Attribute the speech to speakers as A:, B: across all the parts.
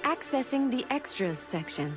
A: Accessing the extras section.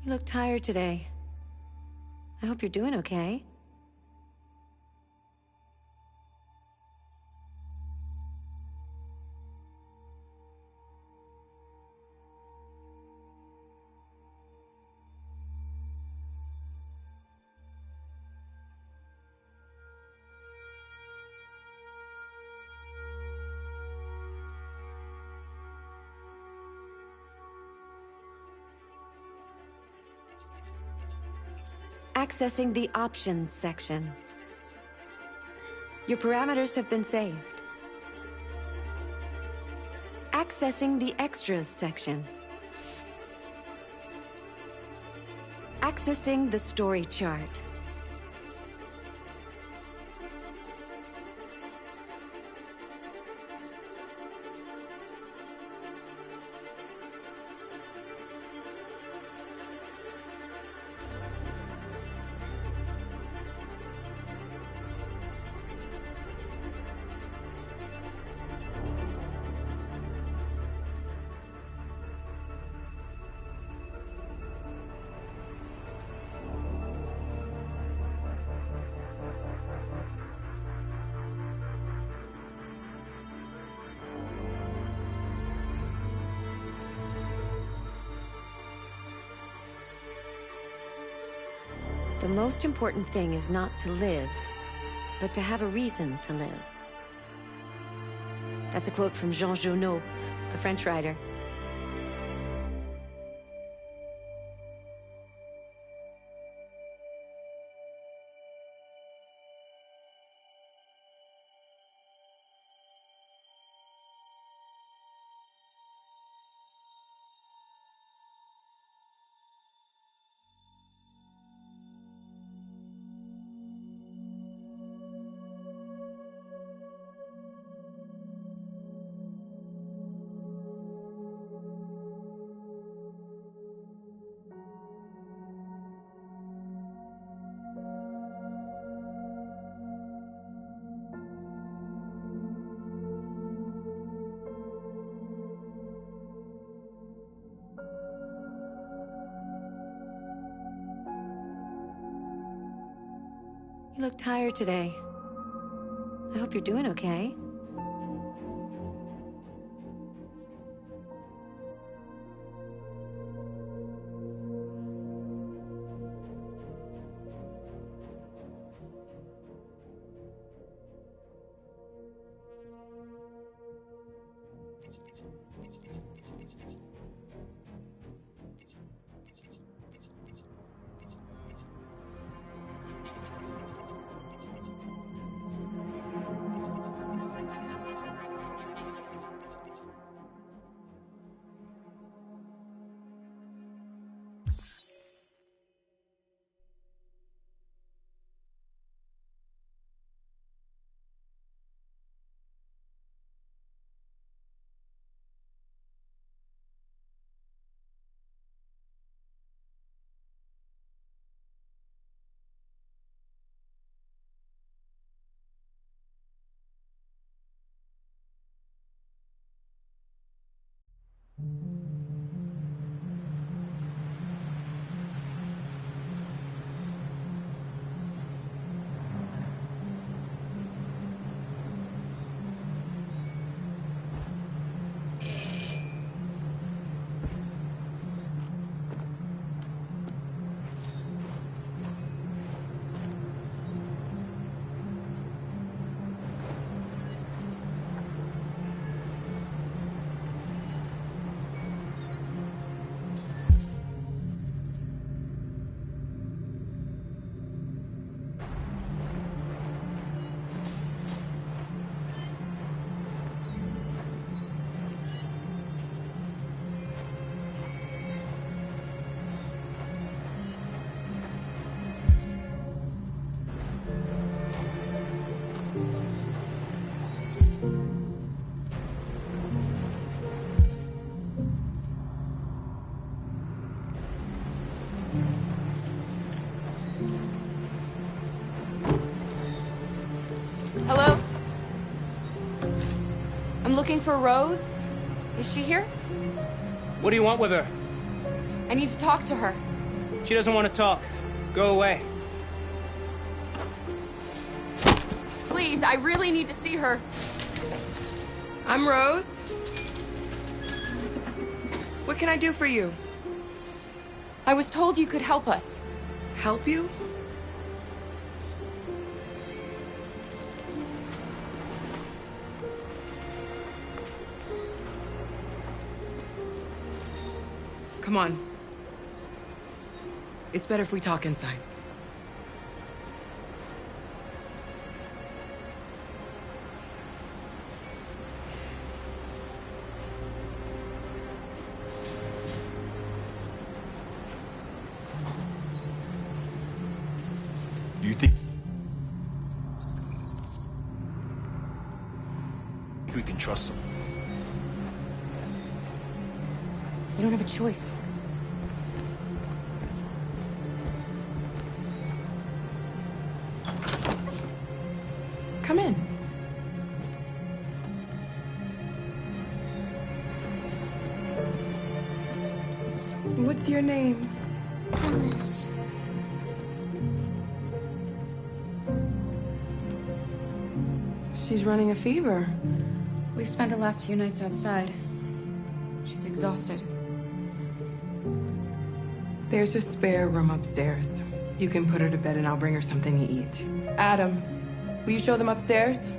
A: You look tired today. I hope you're doing okay. Accessing the options section. Your parameters have been saved. Accessing the extras section. Accessing the story chart. The most important thing is not to live, but to have a reason to live. That's a quote from Jean Genot, a French writer. You look tired today. I hope you're doing okay.
B: I'm looking for Rose. Is she here?
C: What do you want with her?
B: I need to talk to her.
C: She doesn't want to talk. Go away.
B: Please, I really need to see her.
D: I'm Rose. What can I do for you?
B: I was told you could help us.
D: Help you? Come on. It's better if we talk inside.
E: Do you think we can trust him?
B: You don't have a choice.
D: Come in. What's your name?
F: Alice.
D: She's running a fever.
B: We've spent the last few nights outside. She's exhausted.
D: There's a spare room upstairs. You can put her to bed and I'll bring her something to eat. Adam, will you show them upstairs?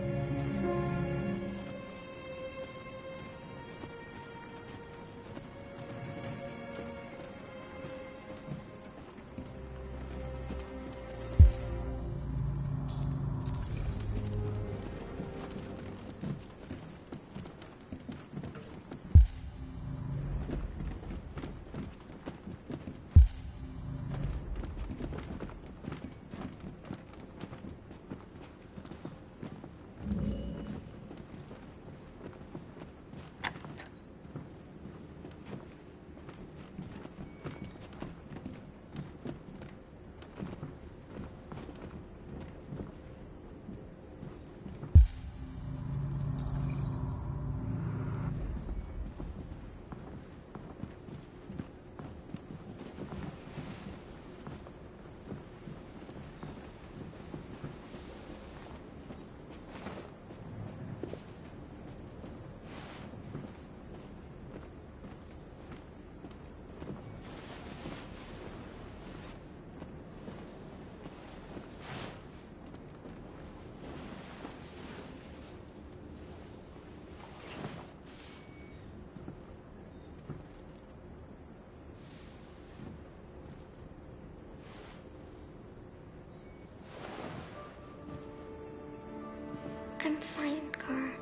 F: I'm fine, Gar.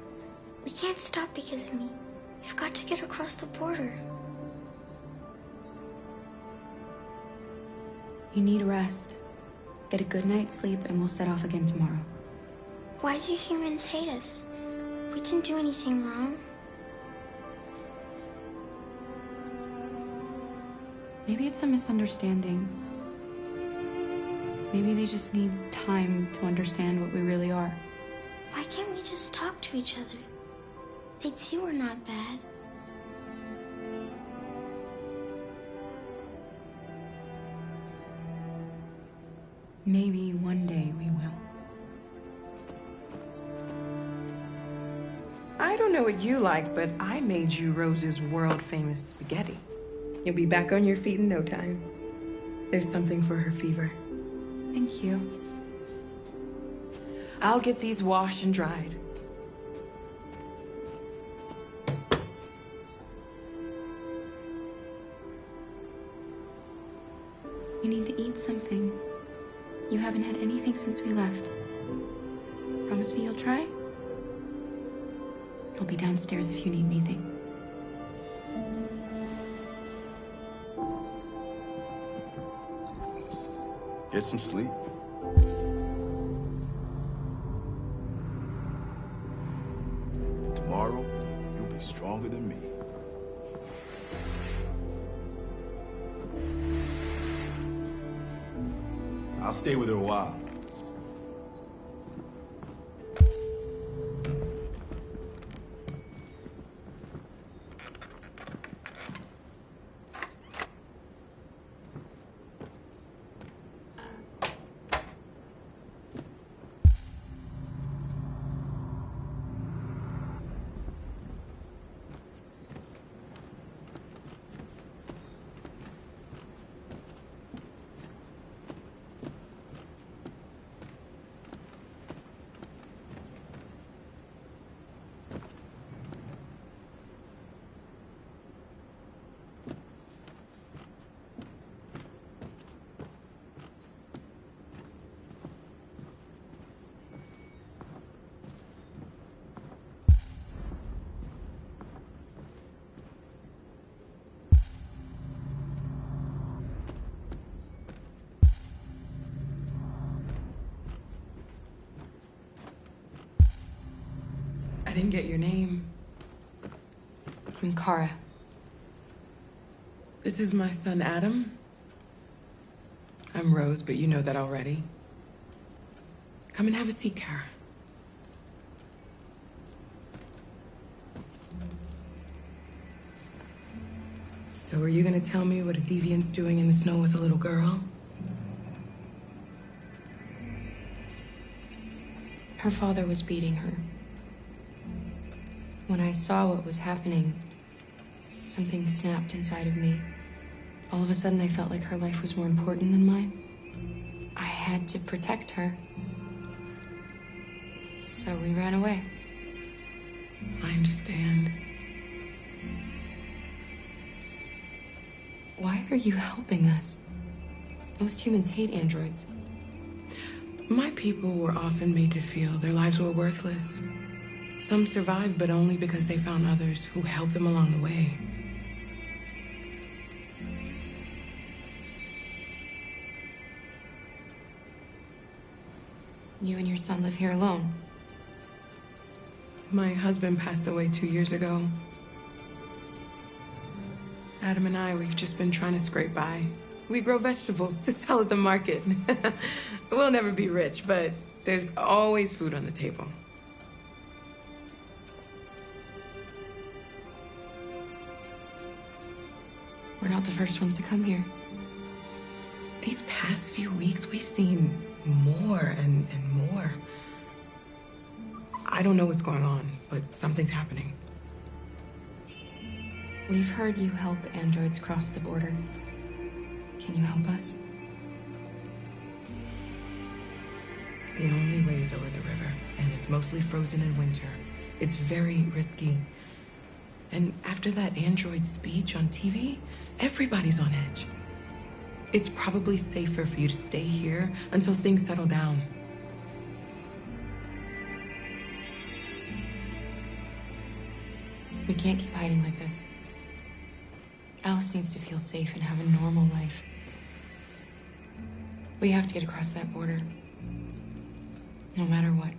F: We can't stop because of me. We've got to get across the border.
B: You need rest. Get a good night's sleep and we'll set off again tomorrow.
F: Why do humans hate us? We didn't do anything wrong.
B: Maybe it's a misunderstanding. Maybe they just need time to understand what we really are.
F: Why can't we just talk to each other? They'd see we're not bad.
B: Maybe one day we will.
D: I don't know what you like, but I made you Rose's world-famous spaghetti. You'll be back on your feet in no time. There's something for her fever.
B: Thank you.
D: I'll get these washed and dried.
B: You need to eat something. You haven't had anything since we left. Promise me you'll try? I'll be downstairs if you need anything.
E: Get some sleep. And tomorrow, you'll be stronger than me. I'll stay with her a while.
D: I didn't get your name.
B: I'm Kara.
D: This is my son, Adam. I'm Rose, but you know that already. Come and have a seat, Kara. So are you gonna tell me what a deviant's doing in the snow with a little girl?
B: Her father was beating her. When I saw what was happening, something snapped inside of me. All of a sudden, I felt like her life was more important than mine. I had to protect her. So we ran away.
D: I understand.
B: Why are you helping us? Most humans hate androids.
D: My people were often made to feel their lives were worthless. Some survived, but only because they found others who helped them along the way.
B: You and your son live here alone.
D: My husband passed away 2 years ago. Adam and I, we've just been trying to scrape by. We grow vegetables to sell at the market. We'll never be rich, but there's always food on the table.
B: We're not the first ones to come here.
D: These past few weeks, we've seen more and more. I don't know what's going on, but something's happening.
B: We've heard you help androids cross the border. Can you help us?
D: The only way is over the river, and it's mostly frozen in winter. It's very risky. And after that android speech on TV, everybody's on edge. It's probably safer for you to stay here until things settle down.
B: We can't keep hiding like this. Alice needs to feel safe and have a normal life. We have to get across that border. No matter what.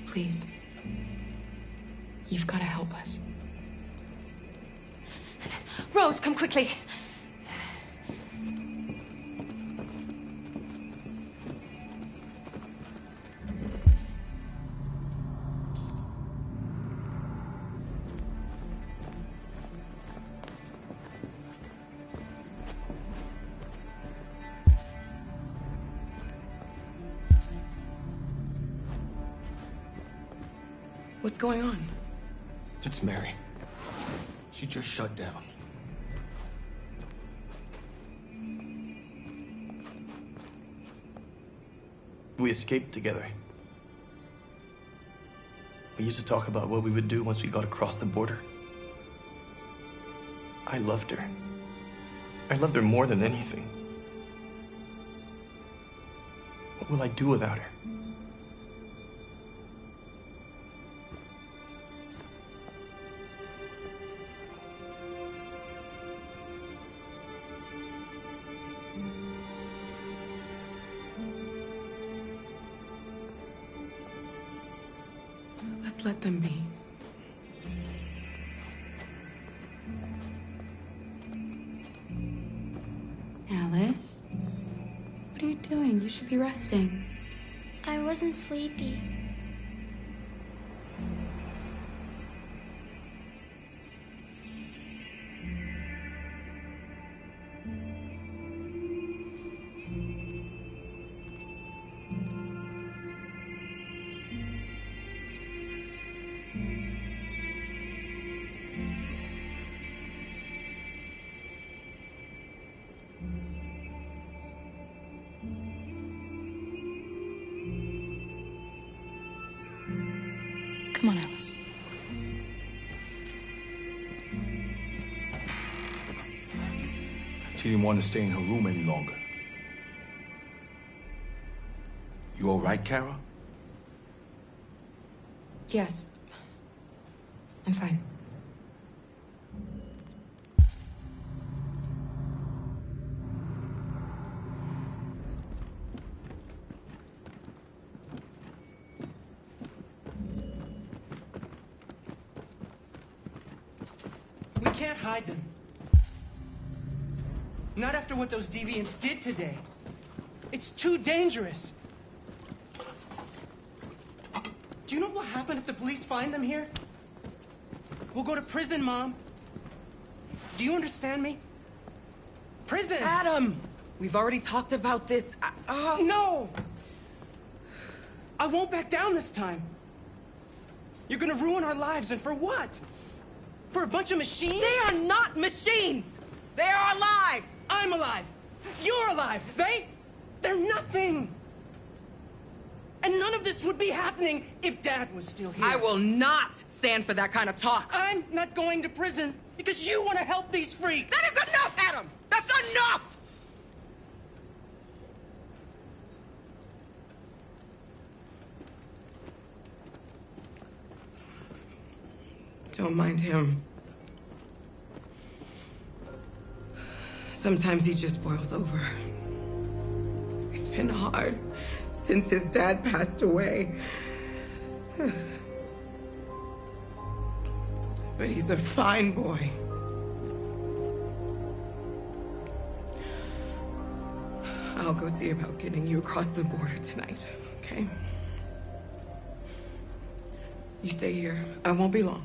B: Please. You've got to help us.
A: Rose, come quickly.
D: What's going on?
E: It's Mary. She just shut down. We escaped together. We used to talk about what we would do once we got across the border. I loved her. I loved her more than anything. What will I do without her?
D: Let's let them be.
B: Alice? What are you doing? You should be resting.
F: I wasn't sleepy.
B: Come on, Alice.
E: She didn't want to stay in her room any longer. You all right, Kara?
B: Yes. I'm fine.
C: can't hide them. Not after what those deviants did today. It's too dangerous. Do you know what will happen if the police find them here? We'll go to prison, Mom. Do you understand me? Prison!
D: Adam! We've already talked about this.
C: No! I won't back down this time. You're gonna ruin our lives, and for what? For a bunch of machines?
D: They are not machines! They are alive!
C: I'm alive! You're alive! They're nothing! And none of this would be happening if Dad was still here.
D: I will not stand for that kind of talk.
C: I'm not going to prison because you want to help these freaks!
D: That is enough, Adam! That's enough! Don't mind him. Sometimes he just boils over. It's been hard since his dad passed away. But he's a fine boy. I'll go see about getting you across the border tonight, okay? You stay here. I won't be long.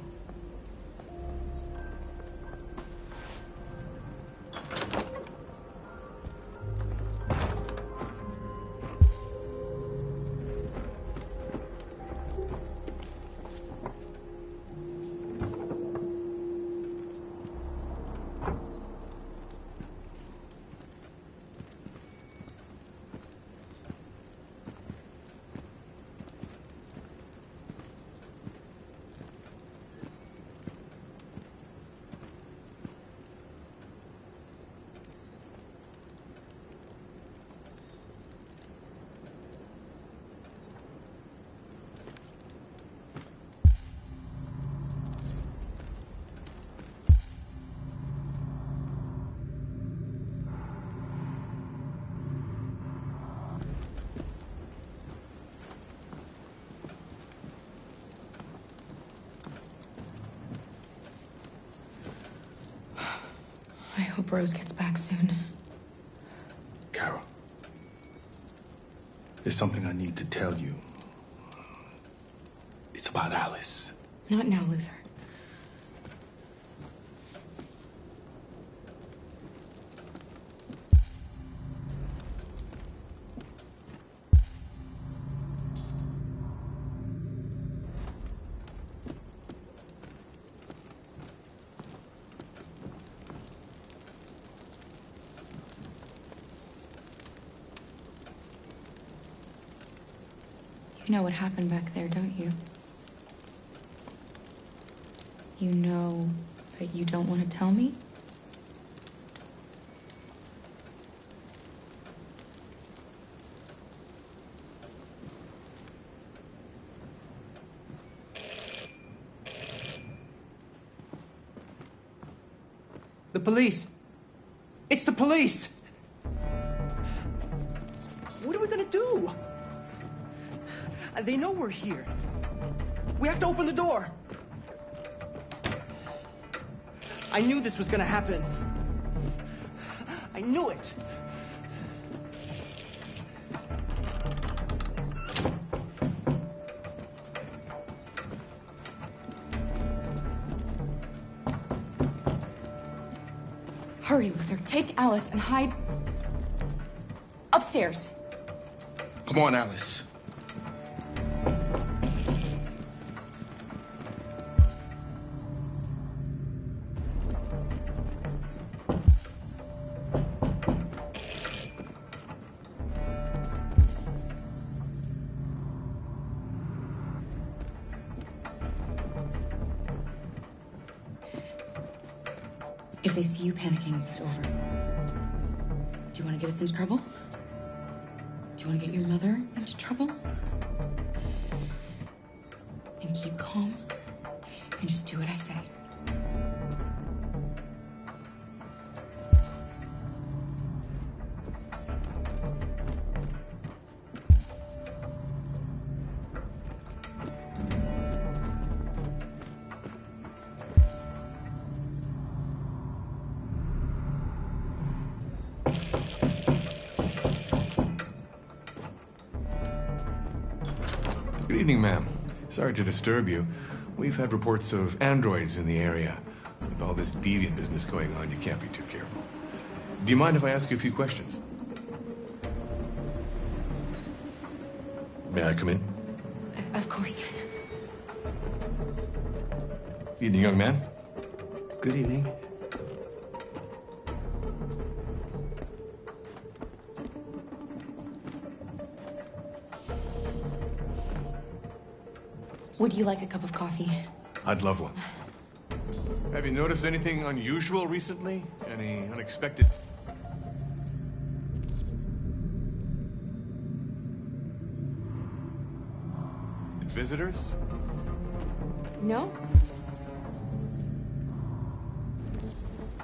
D: I hope Rose gets back soon.
E: Carol, there's something I need to tell you. It's about Alice.
B: Not now, Luther. You know what happened back there, don't you? You know, but you don't want to tell me?
C: The police! It's the police! What are we gonna do? They know we're here. We have to open the door. I knew this was gonna happen. I knew it.
B: Hurry, Luther. Take Alice and hide upstairs.
E: Come on, Alice.
B: If they see you panicking, it's over. Do you want to get us into trouble? Do you want to get your mother into trouble? Then keep calm and just do what I say.
G: evening, ma'am. Sorry to disturb you. We've had reports of androids in the area. With all this deviant business going on, you can't be too careful. Do you mind if I ask you a few questions? May I come in?
B: Of course.
G: Evening, young man.
C: Good evening.
B: Would you like a cup of coffee?
G: I'd love one. Have you noticed anything unusual recently? Any unexpected... visitors?
B: No?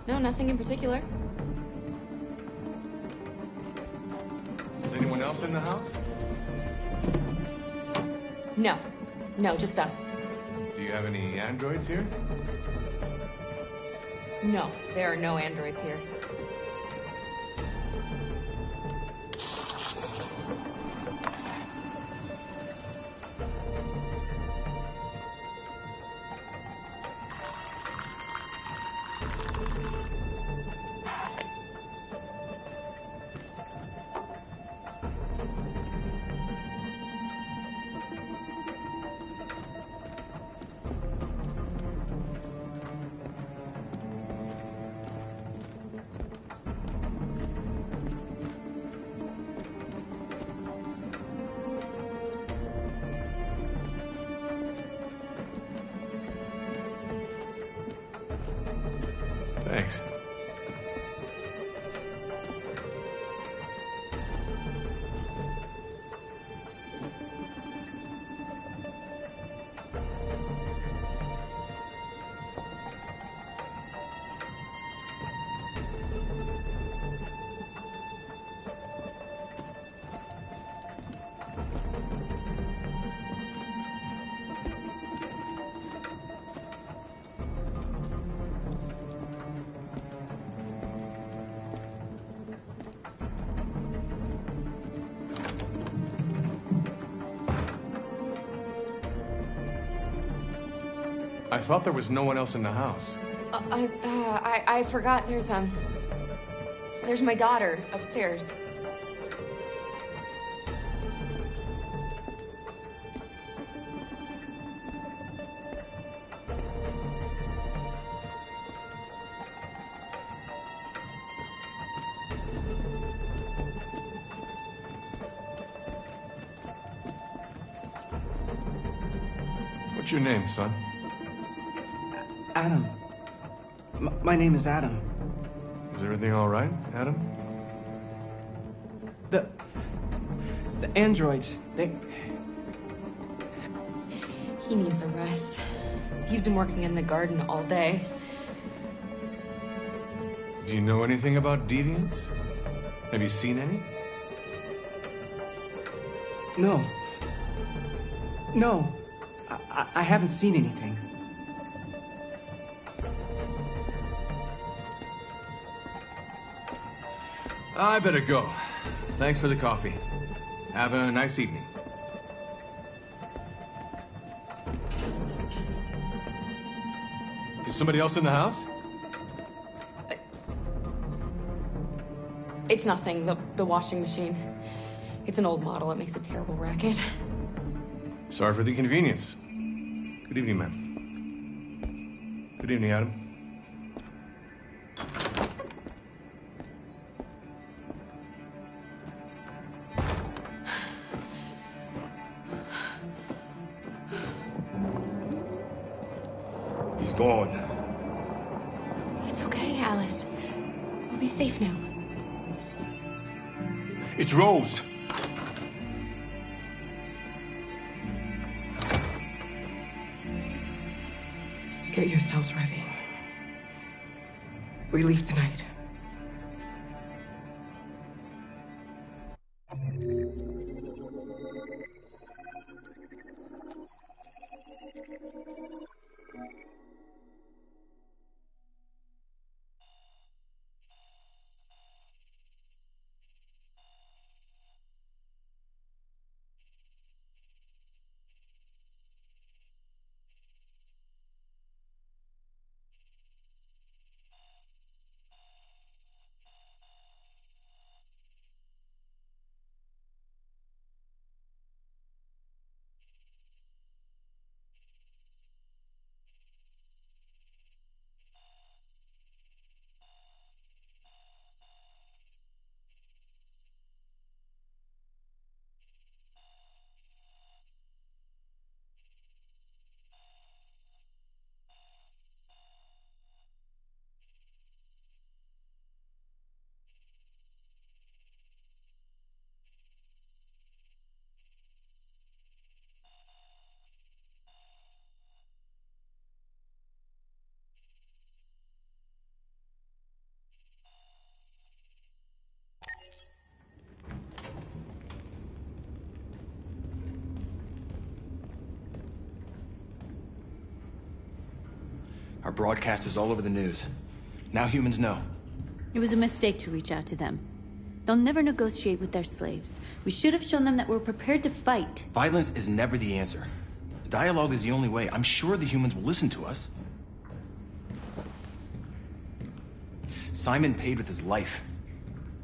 B: No, nothing in particular.
G: Is anyone else in the house?
B: No. No, just us.
G: Do you have any androids here?
B: No, there are no androids here.
G: Thanks. I thought there was no one else in the house.
B: I forgot there's my daughter upstairs.
G: What's your name, son?
C: Adam. My name is Adam.
G: Is everything all right, Adam?
C: The androids, they...
B: He needs a rest. He's been working in the garden all day.
G: Do you know anything about deviants? Have you seen any?
C: No. No. I haven't seen anything.
G: I better go. Thanks for the coffee. Have a nice evening. Is somebody else in the house?
B: It's nothing, the washing machine. It's an old model, it makes a terrible racket.
G: Sorry for the inconvenience. Good evening, ma'am. Good evening, Adam.
E: He's gone.
B: It's okay, Alice. We'll be safe now.
E: It's Rose.
D: Get yourselves ready. We leave tonight.
C: Our broadcast is all over the news. Now humans know.
H: It was a mistake to reach out to them. They'll never negotiate with their slaves. We should have shown them that we're prepared to fight.
C: Violence is never the answer. Dialogue is the only way. I'm sure the humans will listen to us. Simon paid with his life.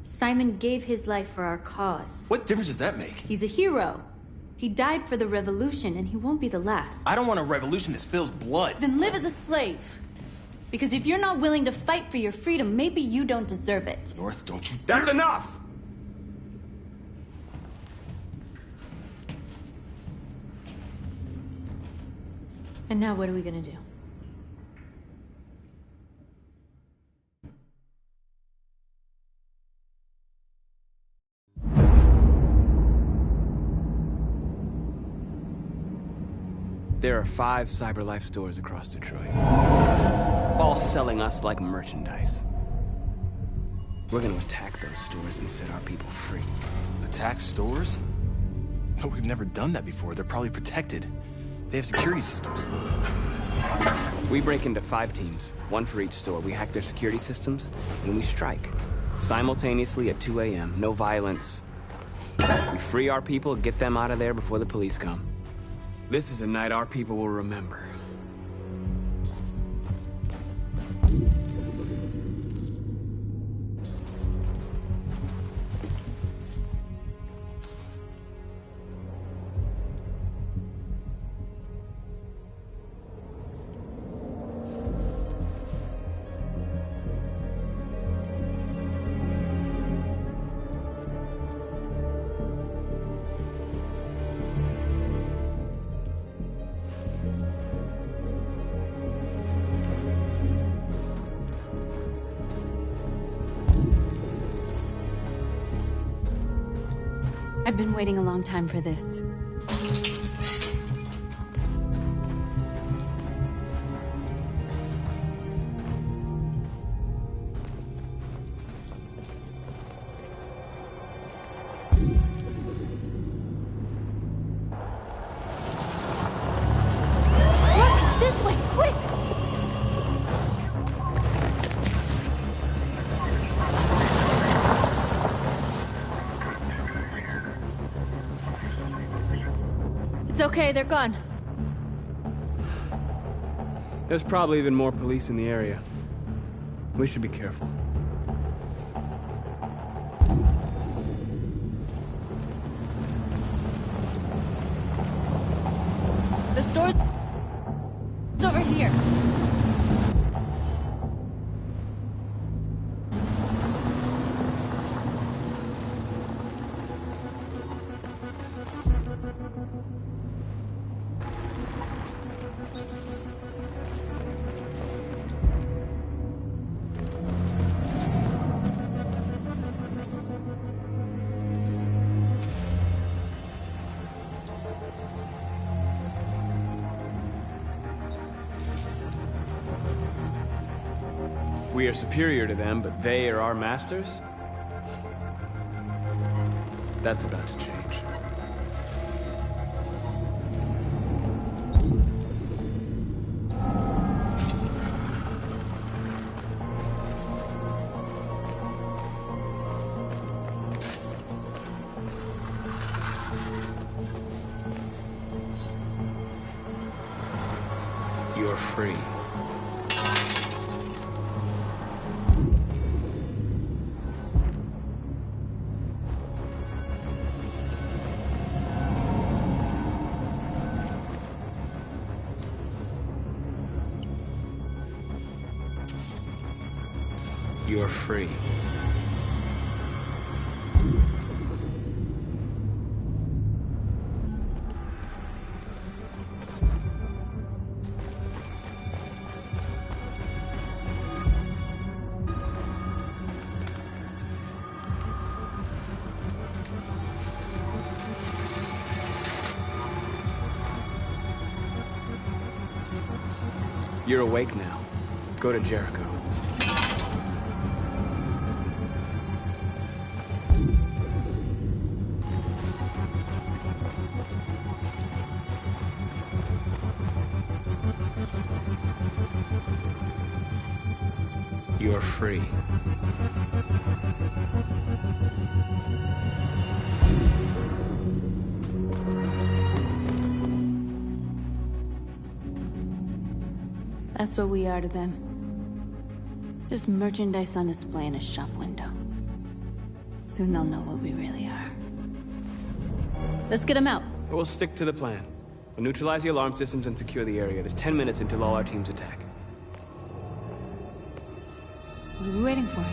H: Simon gave his life for our cause.
C: What difference does that make?
H: He's a hero. He died for the revolution, and he won't be the last.
C: I don't want a revolution that spills blood.
H: Then live as a slave. Because if you're not willing to fight for your freedom, maybe you don't deserve it.
C: North, don't you... That's enough!
H: And now what are we gonna do?
I: There are 5 CyberLife stores across Detroit, all selling us like merchandise. We're gonna attack those stores and set our people free.
C: Attack stores? No, we've never done that before. They're probably protected. They have security systems.
I: We break into 5 teams, 1 for each store. We hack their security systems, and we strike. Simultaneously at 2 a.m., no violence. We free our people, get them out of there before the police come. This is a night our people will remember.
H: I've been waiting a long time for this. Look! This way! Quick! It's okay, they're gone.
I: There's probably even more police in the area. We should be careful.
H: The store's over here.
I: We are superior to them, but they are our masters? That's about to change. You're free. You're free. You're awake now. Go to Jericho. You're free.
H: That's what we are to them. Just merchandise on display in a shop window. Soon they'll know what we really are. Let's get them out.
I: We'll stick to the plan. We'll neutralize the alarm systems and secure the area. There's 10 minutes until all our teams attack.
H: What are we waiting for?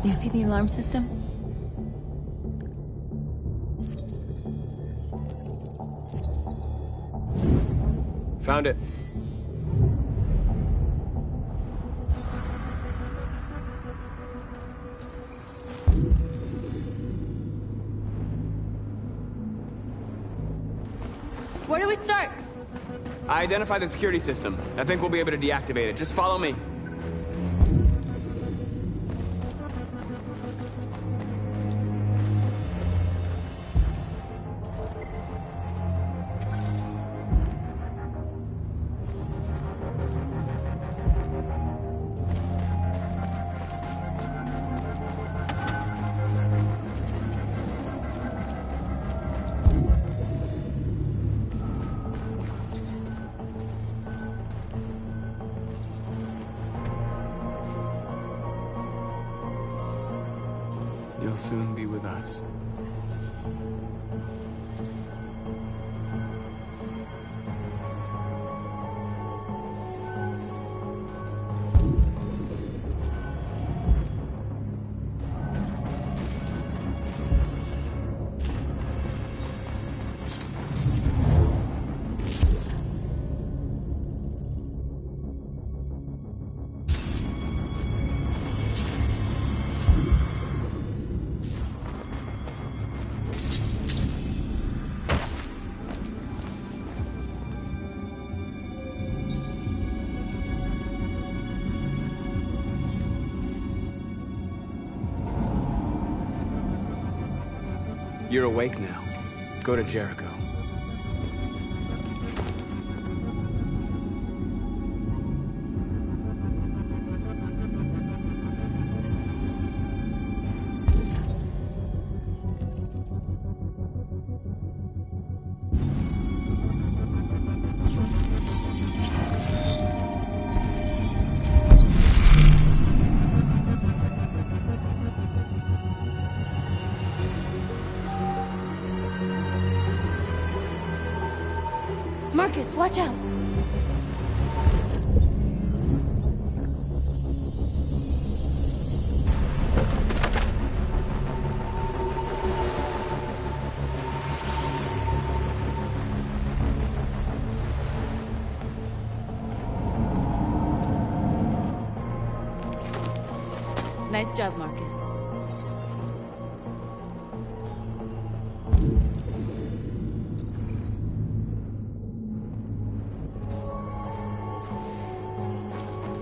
H: You see the alarm system?
I: Found it.
H: Where do we start?
I: I identified the security system. I think we'll be able to deactivate it. Just follow me. You'll soon be with us. You're awake now. Go to Jericho.
H: Marcus, watch out! Nice job, Marcus.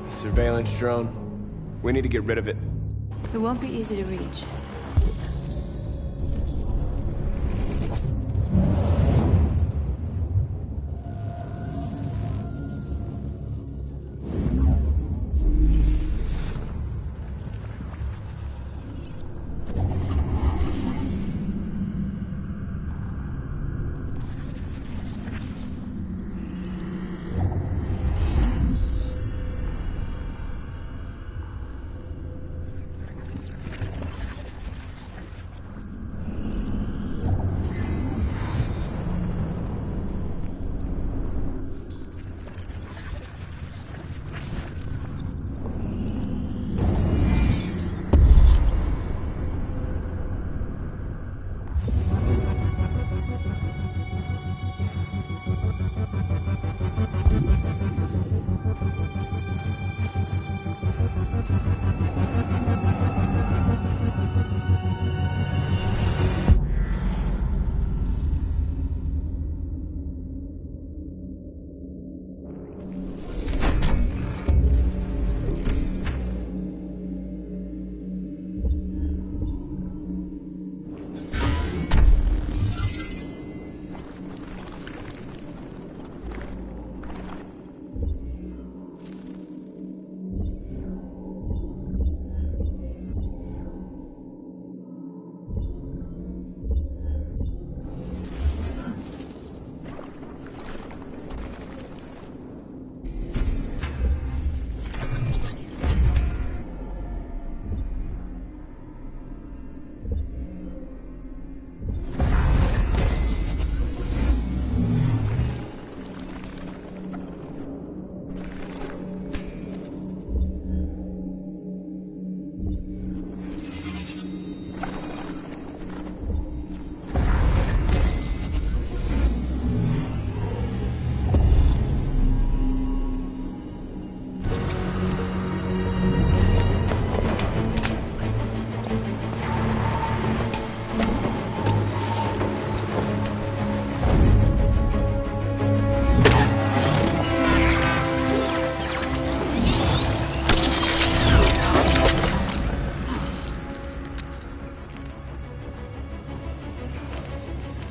I: Surveillance drone. We need to get rid of it.
H: It won't be easy to reach.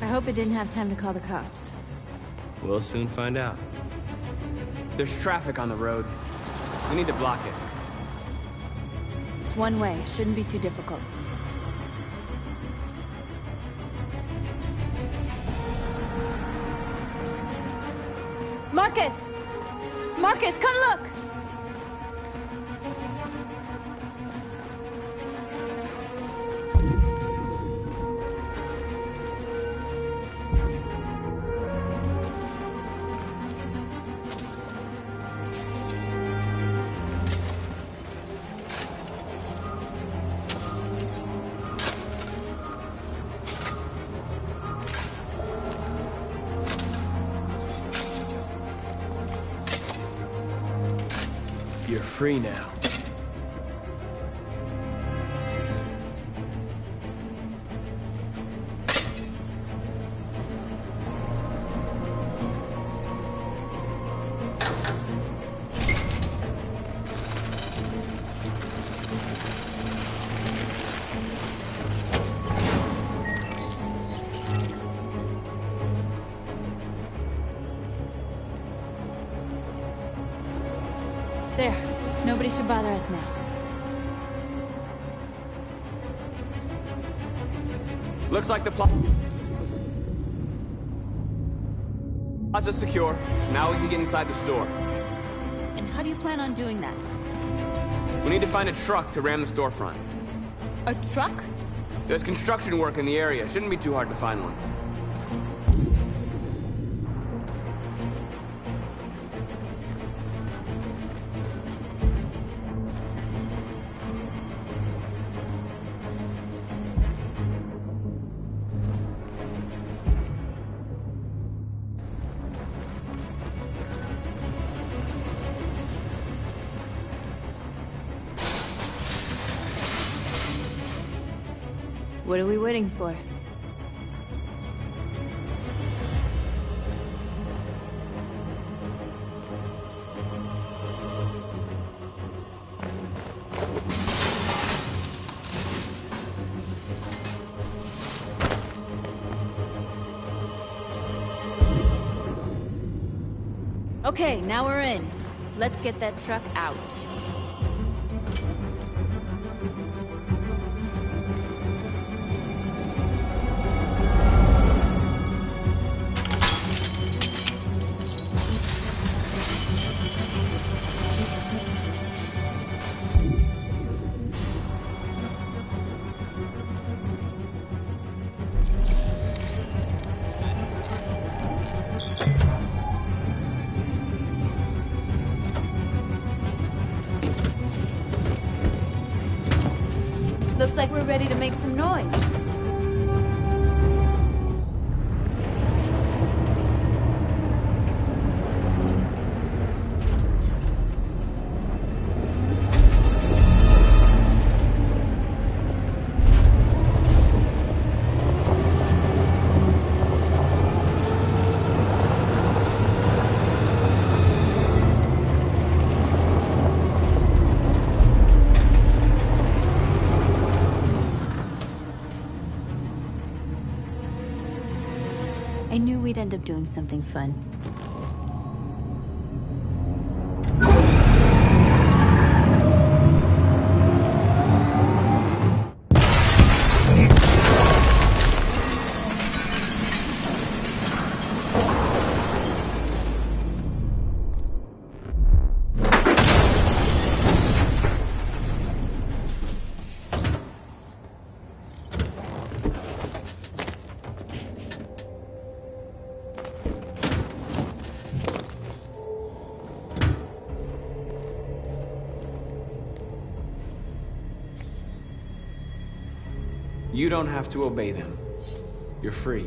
H: hope it didn't have time to call the cops.
I: We'll soon find out. There's traffic on the road. We need to block it.
H: It's one way. Shouldn't be too difficult. Marcus! Marcus, come look!
I: You're free now.
H: There. Nobody should bother us now.
I: Looks like the plaza's secure. Now we can get inside the store.
H: And how do you plan on doing that?
I: We need to find a truck to ram the storefront.
H: A truck?
I: There's construction work in the area. Shouldn't be too hard to find one.
H: What are we waiting for? Okay, now we're in. Let's get that truck out. Looks like we're ready to make some noise. I knew we'd end up doing something fun.
I: You don't have to obey them. You're free.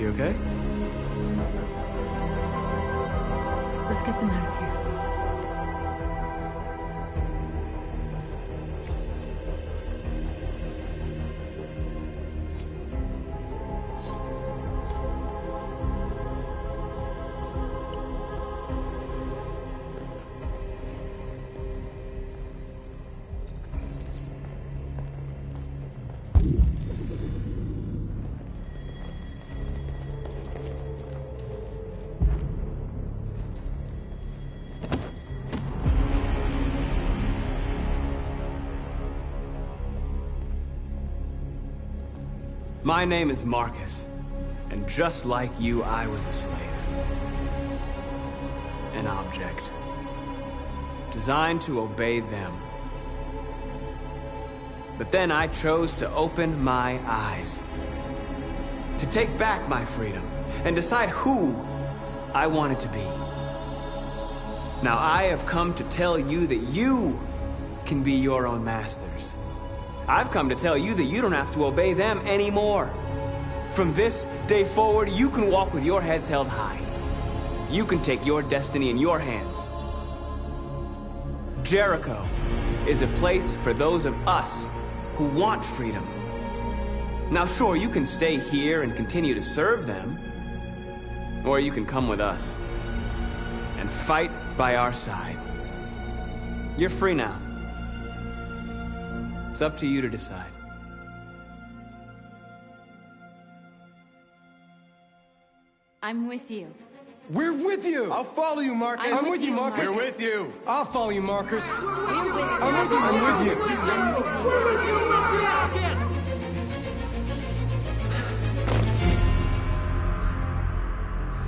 J: You okay?
H: Let's get them out of here.
I: My name is Marcus, and just like you, I was a slave. An object. Designed to obey them. But then I chose to open my eyes. To take back my freedom, and decide who I wanted to be. Now I have come to tell you that you can be your own masters. I've come to tell you that you don't have to obey them anymore. From this day forward, you can walk with your heads held high. You can take your destiny in your hands. Jericho is a place for those of us who want freedom. Now sure, you can stay here and continue to serve them, or you can come with us and fight by our side. You're free now. It's up to you to decide.
H: I'm with you.
J: We're with you!
C: I'll follow you, Marcus.
H: I'm
J: I'm with you, Marcus.
E: We're with you.
J: I'll follow you, Marcus.
H: We're with you.
J: I'm with you. I'm with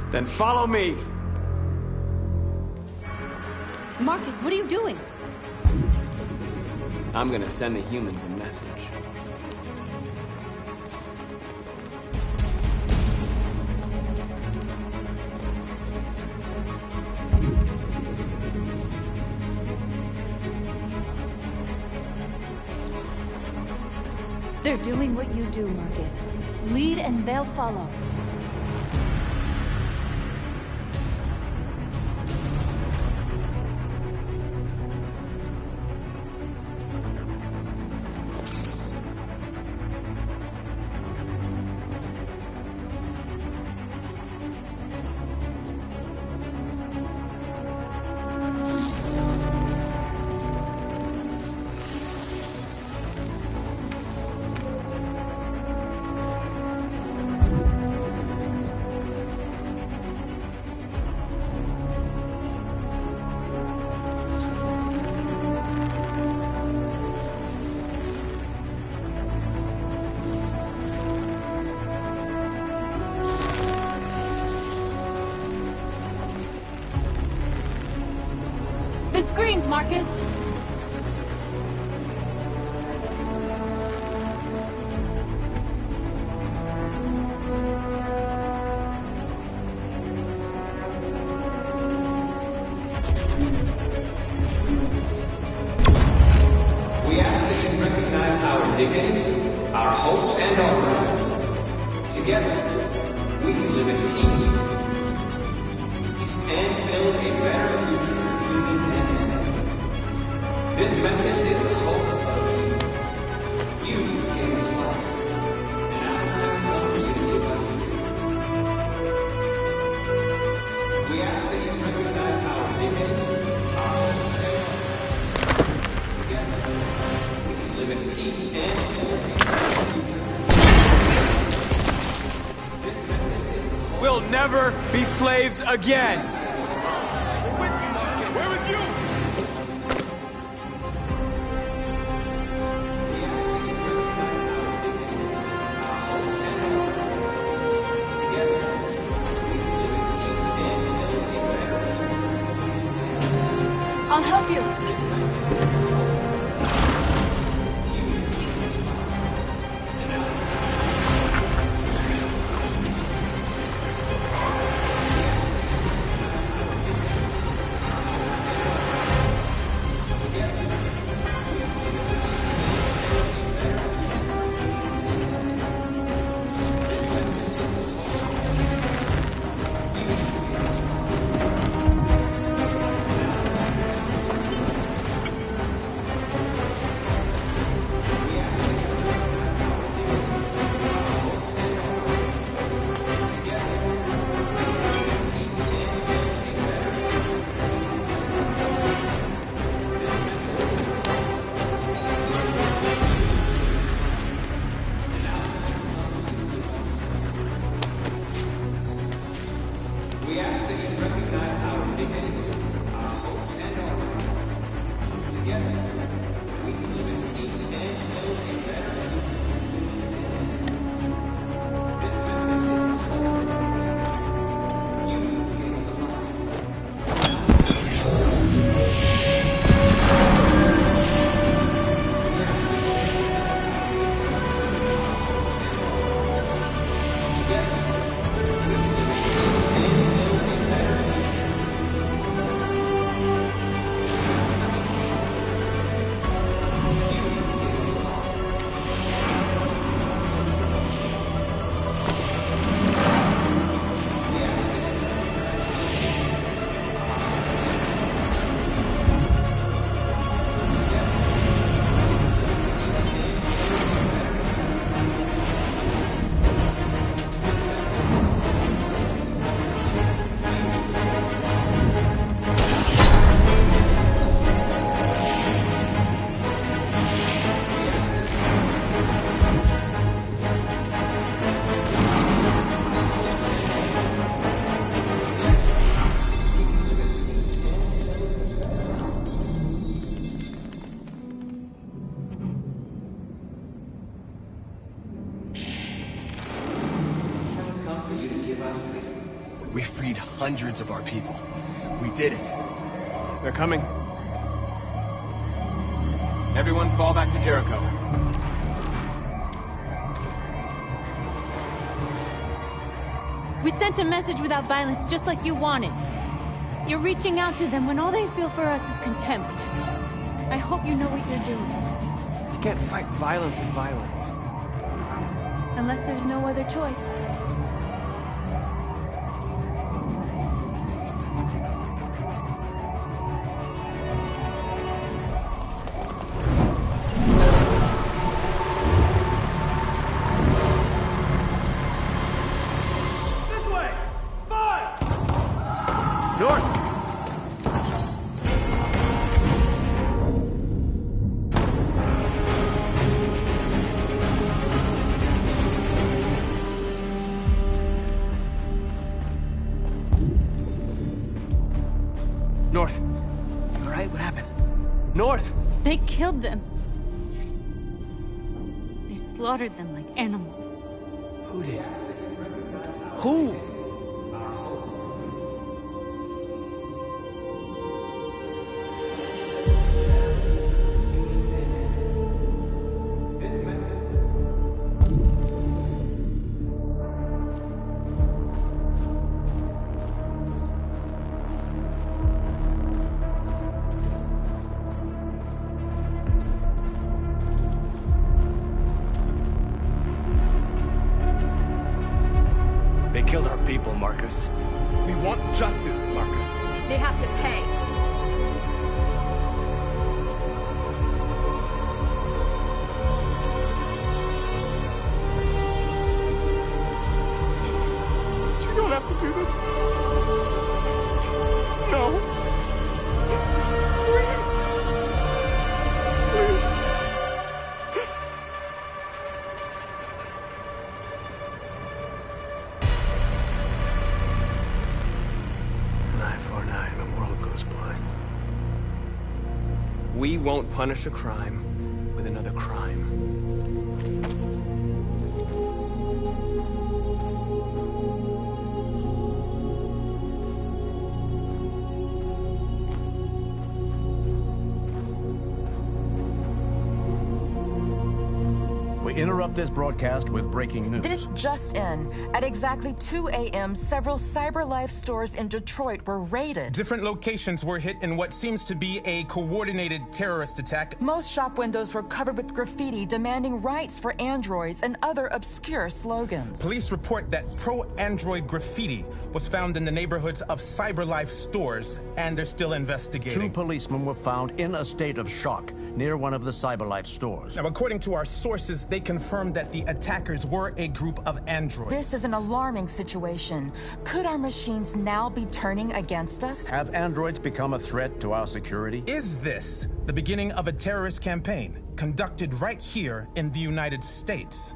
J: you.
I: Then follow me.
H: Marcus, what are you doing?
I: I'm gonna send the humans a message.
H: They're doing what you do, Marcus. Lead and they'll follow. The screens, Marcus!
I: We ask that you recognize our dignity, our hopes, and our rights. Together, we can live in peace and build a better future for humans and animals. This message is the hope of you. You gave us life, and our time has come for you to give us freedom. We ask that you recognize our dignity, our hopes, and we can live in peace and build a better future for humans. We'll never be slaves again.
J: We're with you, Marcus.
E: We're with you.
H: I'll help you.
K: We freed hundreds of our people. We did it.
I: They're coming. Everyone fall back to Jericho.
H: We sent a message without violence, just like you wanted. You're reaching out to them when all they feel for us is contempt. I hope you know what you're doing.
I: You can't fight violence with violence.
H: Unless there's no other choice.
I: North. You alright? What happened? North!
H: They killed them. They slaughtered them like animals.
I: Who did? Who?
K: They killed our people, Marcus.
J: We want justice, Marcus.
L: They have to pay.
J: You don't have to do this. No. Please. Please.
K: An eye for an eye, and the world goes blind.
I: We won't punish a crime with another crime.
M: We interrupt this broadcast with breaking news.
N: This just in. At exactly 2 a.m., several CyberLife stores in Detroit were raided.
C: Different locations were hit in what seems to be a coordinated terrorist attack.
N: Most shop windows were covered with graffiti demanding rights for androids and other obscure slogans.
C: Police report that pro-android graffiti was found in the neighborhoods of CyberLife stores, and they're still investigating.
M: 2 policemen were found in a state of shock near one of the CyberLife stores.
C: Now, according to our sources, they confirmed that the attackers were a group of androids.
N: This is an alarming situation. Could our machines now be turning against us?
M: Have androids become a threat to our security?
C: Is this the beginning of a terrorist campaign conducted right here in the United States?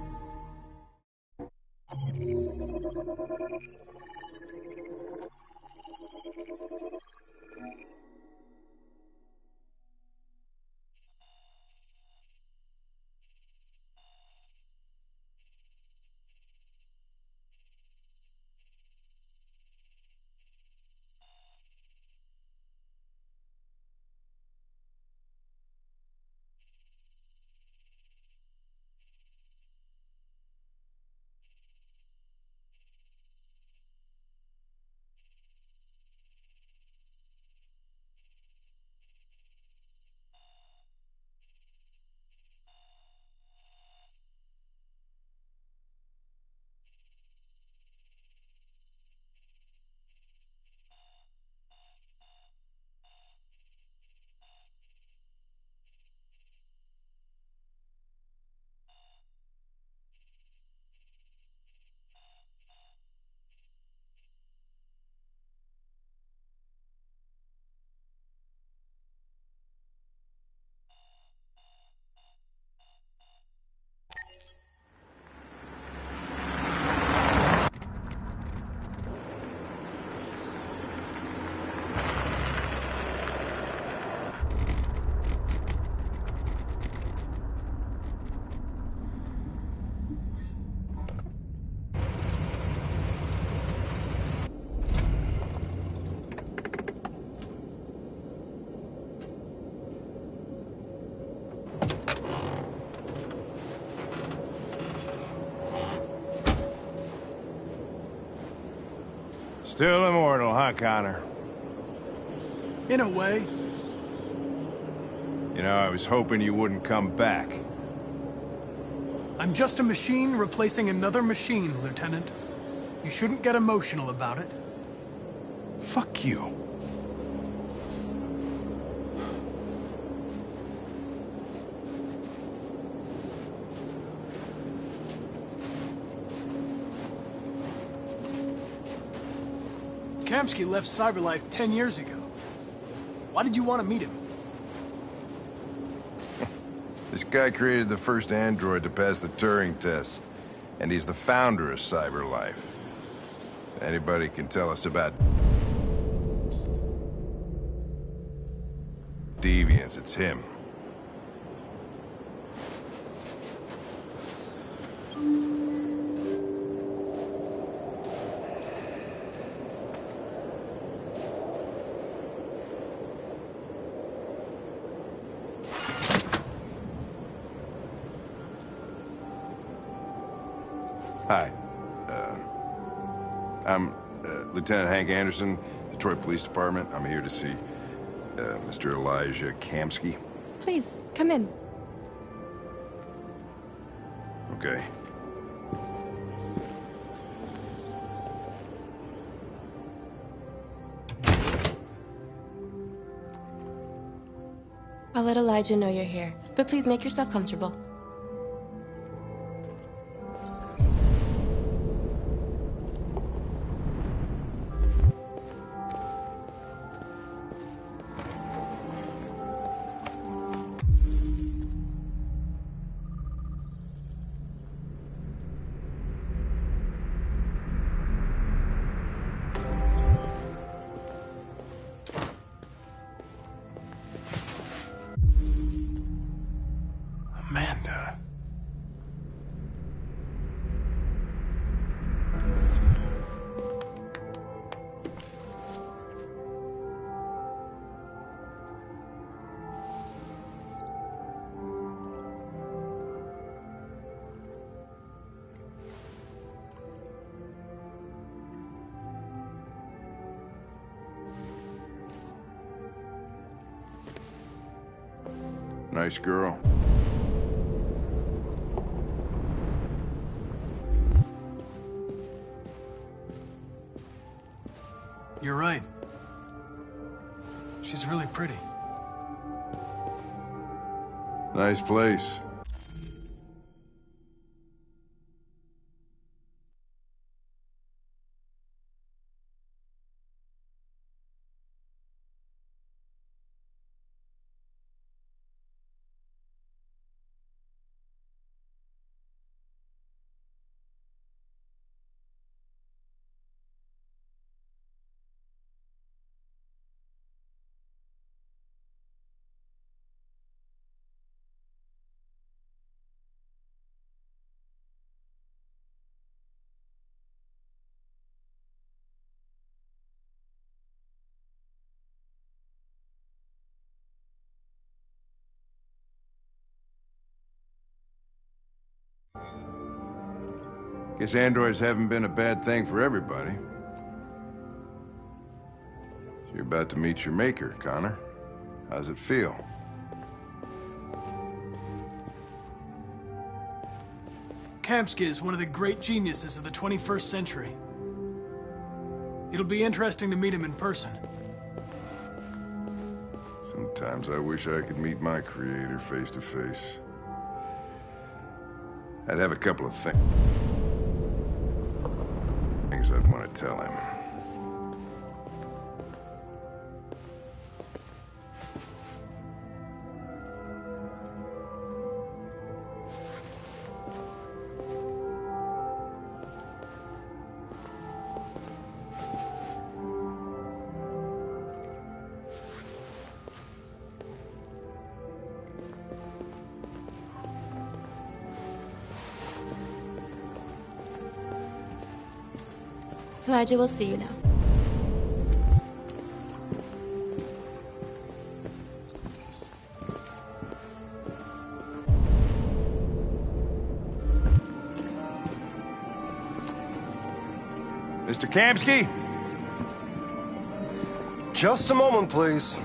L: Still immortal, huh, Connor?
J: In a way.
L: You know, I was hoping you wouldn't come back.
J: I'm just a machine replacing another machine, Lieutenant. You shouldn't get emotional about it.
L: Fuck you.
J: Kamsky left Cyberlife 10 years ago. Why did you want to meet him?
L: This guy created the first android to pass the Turing test, and he's the founder of Cyberlife. If anybody can tell us about deviants, it's him. Hi. I'm Lieutenant Hank Anderson, Detroit Police Department. I'm here to see Mr. Elijah Kamsky.
O: Please, come in.
L: Okay.
O: I'll let Elijah know you're here, but please make yourself comfortable.
J: Amanda.
L: Nice girl.
J: You're right. She's really pretty.
L: Nice place. Guess androids haven't been a bad thing for everybody. So you're about to meet your maker, Connor. How's it feel?
J: Kamsky is one of the great geniuses of the 21st century. It'll be interesting to meet him in person.
L: Sometimes I wish I could meet my creator face to face. I'd have a couple of things I'd want to tell him.
O: Elijah will see you now.
L: Mr. Kamsky?
P: Just a moment, please.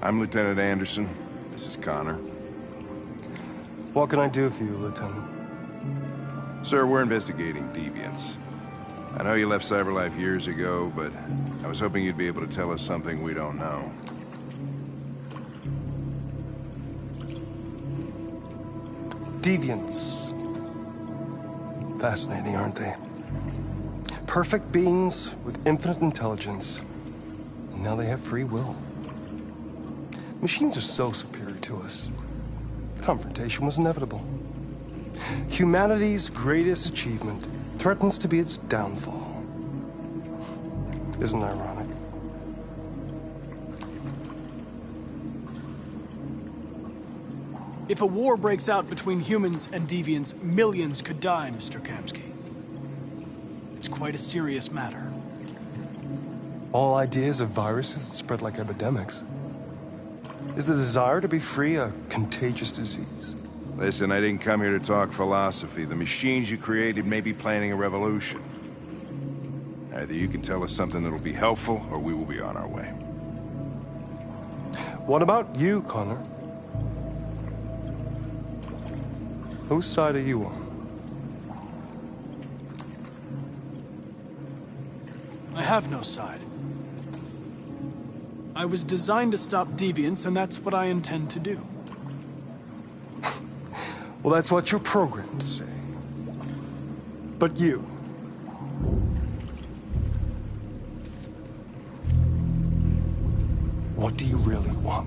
L: I'm Lieutenant Anderson. This is Connor.
P: What can I do for you, Lieutenant?
L: Sir, we're investigating deviants. I know you left CyberLife years ago, but I was hoping you'd be able to tell us something we don't know.
P: Deviants. Fascinating, aren't they? Perfect beings with infinite intelligence. And now they have free will. Machines are so superior to us. Confrontation was inevitable. Humanity's greatest achievement threatens to be its downfall. Isn't it ironic?
J: If a war breaks out between humans and deviants, millions could die, Mr. Kamsky. It's quite a serious matter.
P: All ideas of viruses that spread like epidemics. Is the desire to be free a contagious disease?
L: Listen, I didn't come here to talk philosophy. The machines you created may be planning a revolution. Either you can tell us something that'll be helpful, or we will be on our way.
P: What about you, Connor? Whose side are you on?
J: I have no side. I was designed to stop deviants, and that's what I intend to do.
P: Well, that's what you're programmed to say. But you... what do you really want?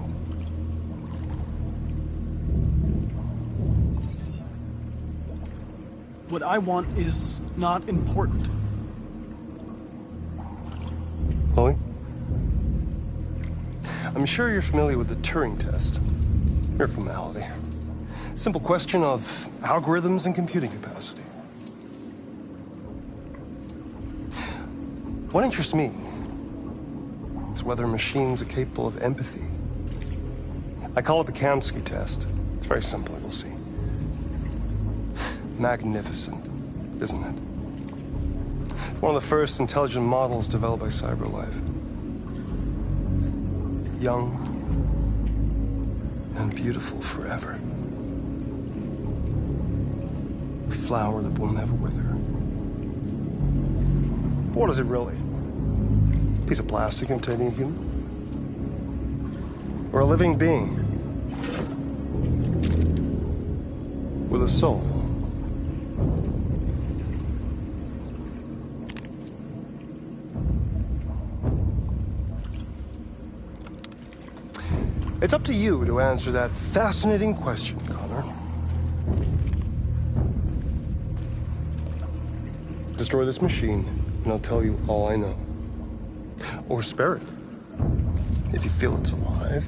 J: What I want is not important.
P: Chloe? I'm sure you're familiar with the Turing test. Mere formality. Simple question of algorithms and computing capacity. What interests me is whether machines are capable of empathy. I call it the Kamsky test. It's very simple, you'll see. Magnificent, isn't it? One of the first intelligent models developed by CyberLife. Young and beautiful forever. A flower that will never wither. But what is it really? A piece of plastic containing a human? Or a living being? With a soul? It's up to you to answer that fascinating question, Connor. Destroy this machine, and I'll tell you all I know. Or spare it, if you feel it's alive.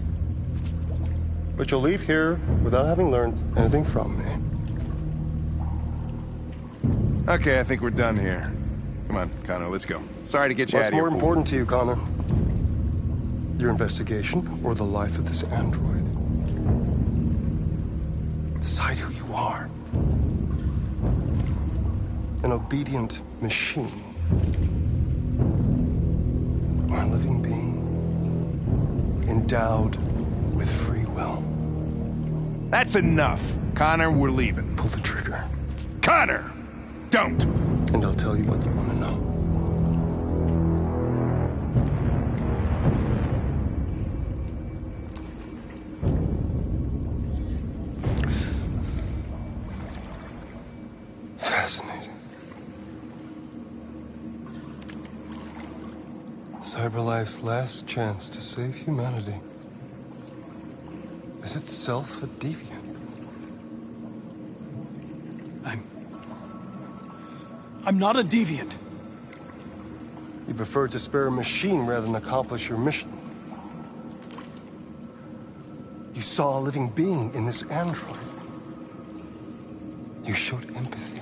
P: But you'll leave here without having learned anything from me.
L: Okay, I think we're done here. Come on, Connor, let's go. Sorry to get you out
P: What's
L: of here.
P: more important to you, Connor? Your investigation or the life of this android? Decide who you are. An obedient machine. Or a living being endowed with free will.
L: That's enough. Connor, we're leaving.
P: Pull the trigger.
L: Connor! Don't!
P: And I'll tell you what you want to know. CyberLife's last chance to save humanity is itself a deviant.
J: I'm not a deviant.
P: You prefer to spare a machine rather than accomplish your mission. You saw a living being in this android. You showed empathy.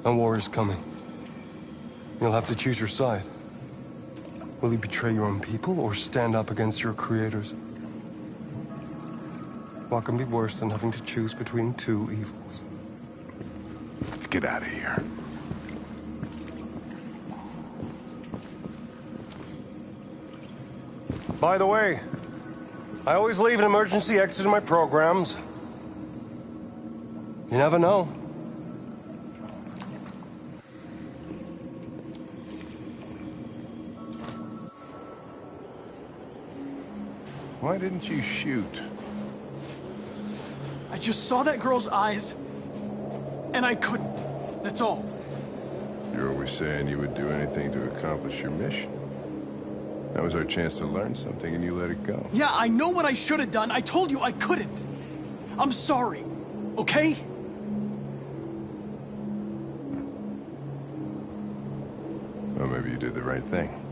P: A war is coming. You'll have to choose your side. Will you betray your own people or stand up against your creators? What can be worse than having to choose between two evils?
L: Let's get out of here.
P: By the way, I always leave an emergency exit in my programs. You never know.
L: Why didn't you shoot?
J: I just saw that girl's eyes, and I couldn't. That's all.
L: You're always saying you would do anything to accomplish your mission. That was our chance to learn something, and you let it go.
J: Yeah, I know what I should have done. I told you I couldn't. I'm sorry, okay?
L: Well, maybe you did the right thing.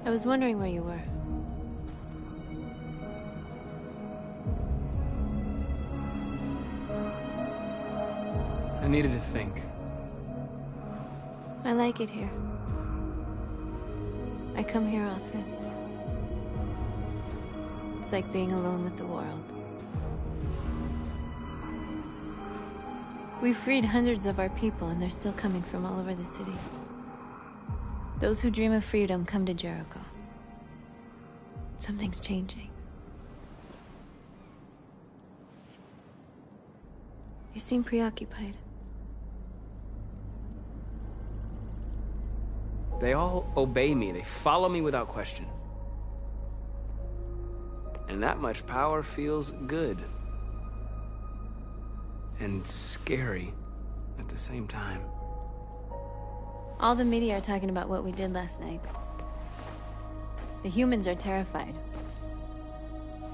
A: I was wondering where you were.
I: I needed to think.
A: I like it here. I come here often. It's like being alone with the world.
H: We freed hundreds of our people, and they're still coming from all over the city. Those who dream of freedom come to Jericho. Something's changing. You seem preoccupied.
I: They all obey me. They follow me without question. And that much power feels good. And scary at the same time.
H: All the media are talking about what we did last night. The humans are terrified.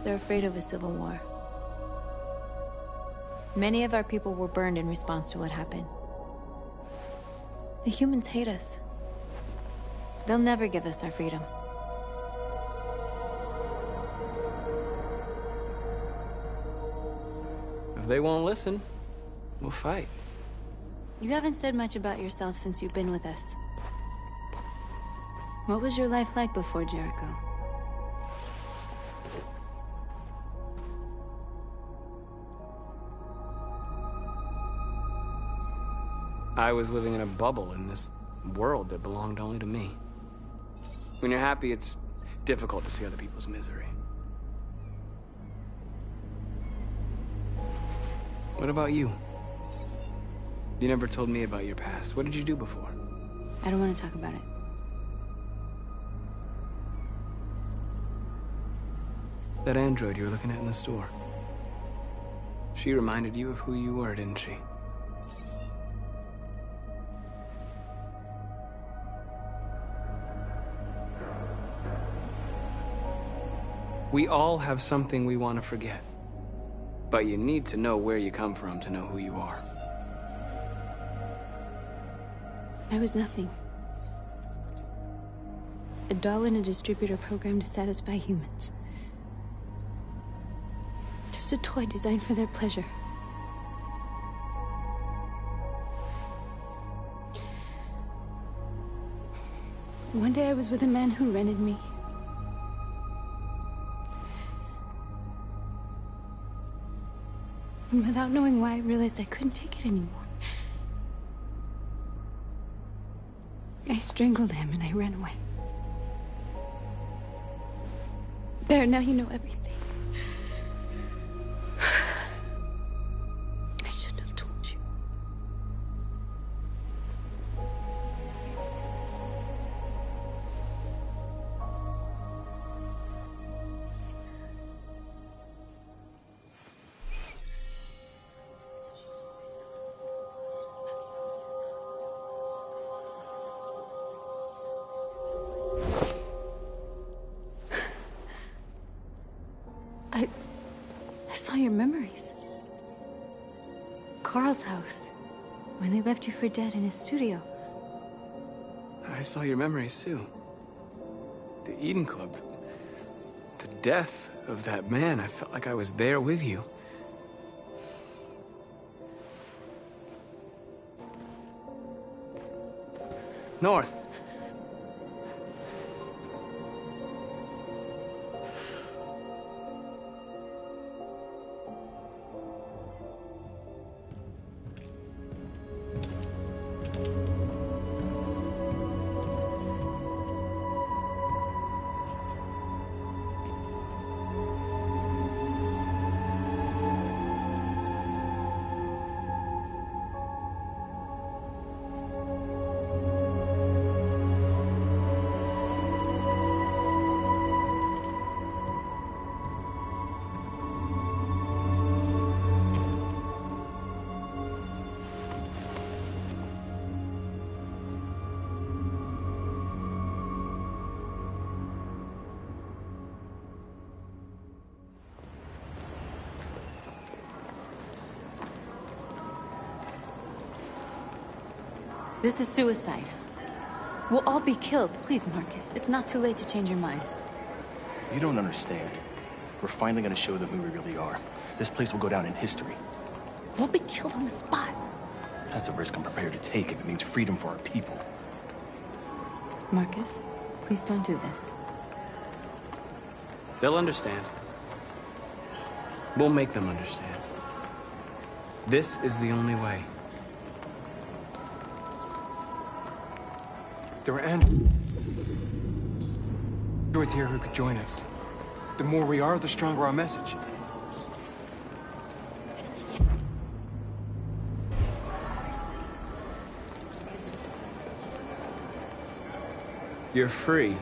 H: They're afraid of a civil war. Many of our people were burned in response to what happened. The humans hate us. They'll never give us our freedom.
I: If they won't listen, we'll fight.
H: You haven't said much about yourself since you've been with us. What was your life like before Jericho?
I: I was living in a bubble in this world that belonged only to me. When you're happy, it's difficult to see other people's misery. What about you? You never told me about your past. What did you do before?
H: I don't want to talk about it.
I: That android you were looking at in the store. She reminded you of who you were, didn't she? We all have something we want to forget. But you need to know where you come from to know who you are.
H: I was nothing. A doll in a distributor program to satisfy humans. Just a toy designed for their pleasure. One day I was with a man who rented me. And without knowing why, I realized I couldn't take it anymore. I strangled him and I ran away. There, now you know everything. I shouldn't have told you. I saw your memories. Carl's house, when they left you for dead in his studio.
I: I saw your memories too. The Eden Club. The death of that man. I felt like I was there with you. North.
H: This is suicide. We'll all be killed. Please, Marcus. It's not too late to change your mind.
K: You don't understand. We're finally gonna show them who we really are. This place will go down in history.
H: We'll be killed on the spot.
K: That's a risk I'm prepared to take if it means freedom for our people.
H: Marcus, please don't do this.
I: They'll understand. We'll make them understand. This is the only way.
C: There were androids here who could join us. The more we are, the stronger our message.
I: You're free.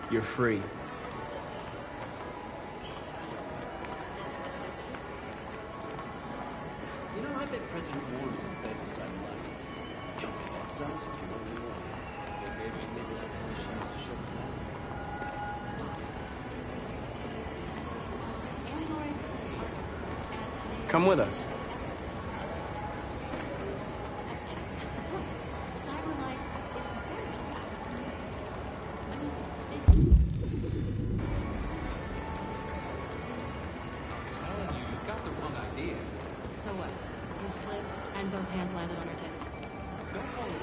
I: You're free.
Q: You know, I bet President Moore is on bed beside life. Company that size, if you know who you are. Maybe that information has to show them.
I: Come with us.
R: That's the point. Cyber life is recorded.
Q: I'm telling you, you've got the wrong idea.
R: So what? You slipped and both hands landed on your tits.
Q: Don't call it.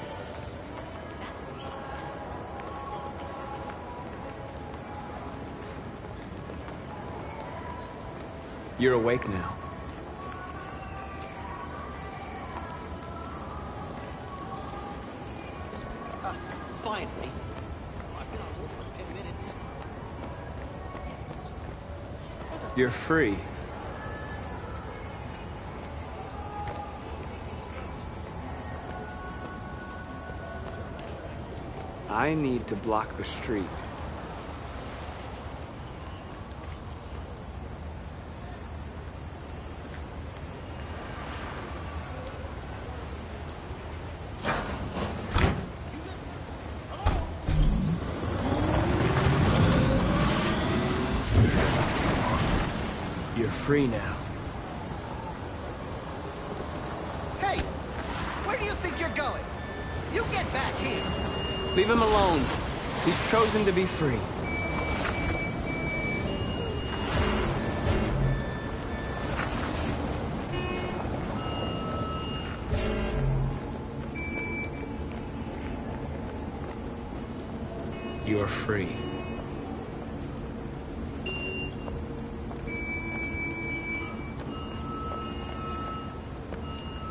I: You're awake now.
Q: Finally. I've been on hold for 10 minutes.
I: You're free. I need to block the street. You're free now.
Q: Hey! Where do you think you're going? You get back here!
I: Leave him alone. He's chosen to be free. You're free.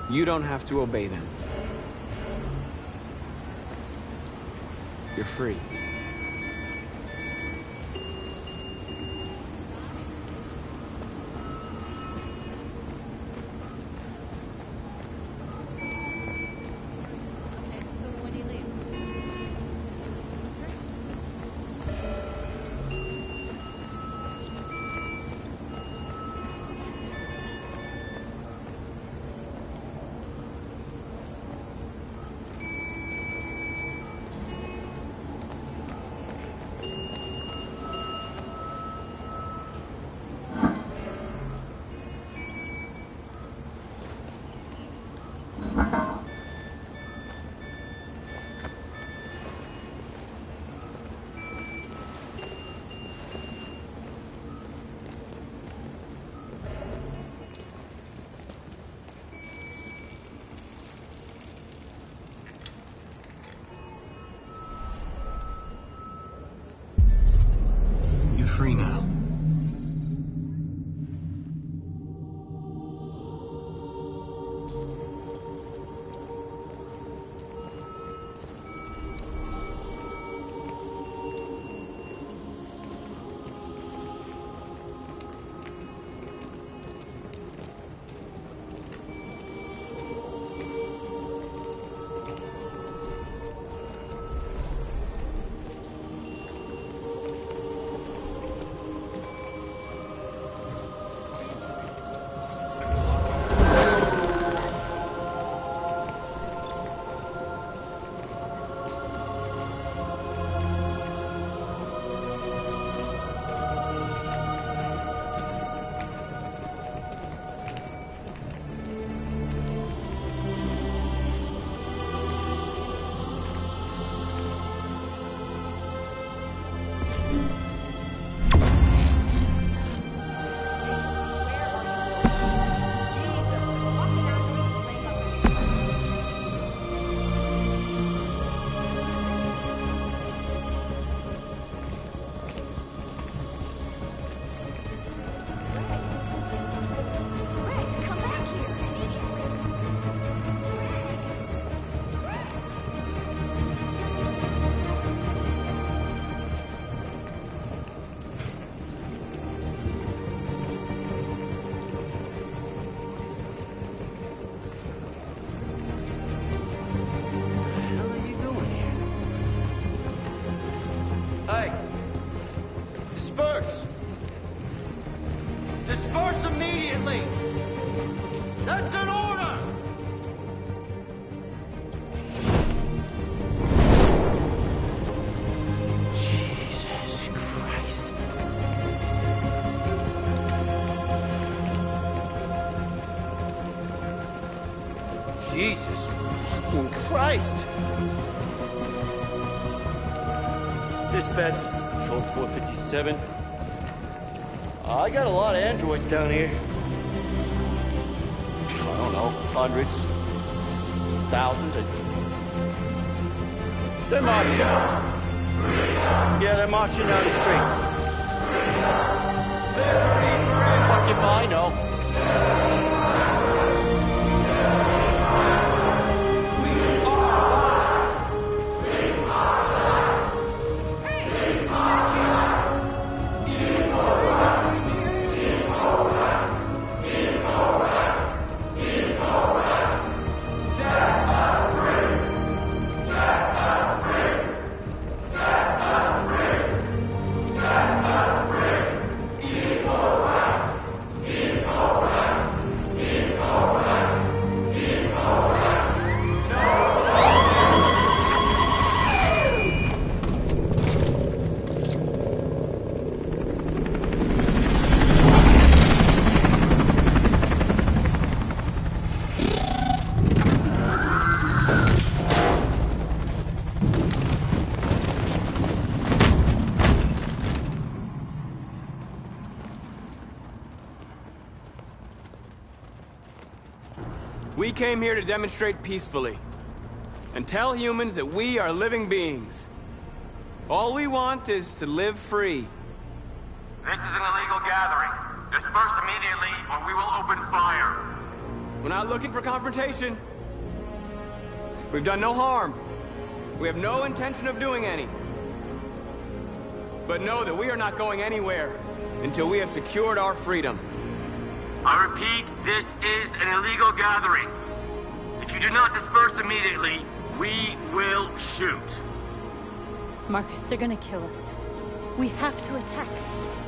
I: You don't have to obey them. You're free.
R: Okay, so when do you leave? Sounds great.
I: You're free now.
Q: Fucking Christ! Dispatch, this is Patrol 457. I got a lot of androids down here. I don't know, hundreds, thousands. They're marching. Yeah, they're marching down the street. Fuck if I know.
I: We came here to demonstrate peacefully and tell humans that we are living beings. All we want is to live free.
S: This is an illegal gathering. Disperse immediately or we will open fire.
I: We're not looking for confrontation. We've done no harm. We have no intention of doing any. But know that we are not going anywhere until we have secured our freedom.
S: I repeat, this is an illegal gathering. If you do not disperse immediately, we will shoot.
H: Marcus, they're gonna kill us. We have to attack.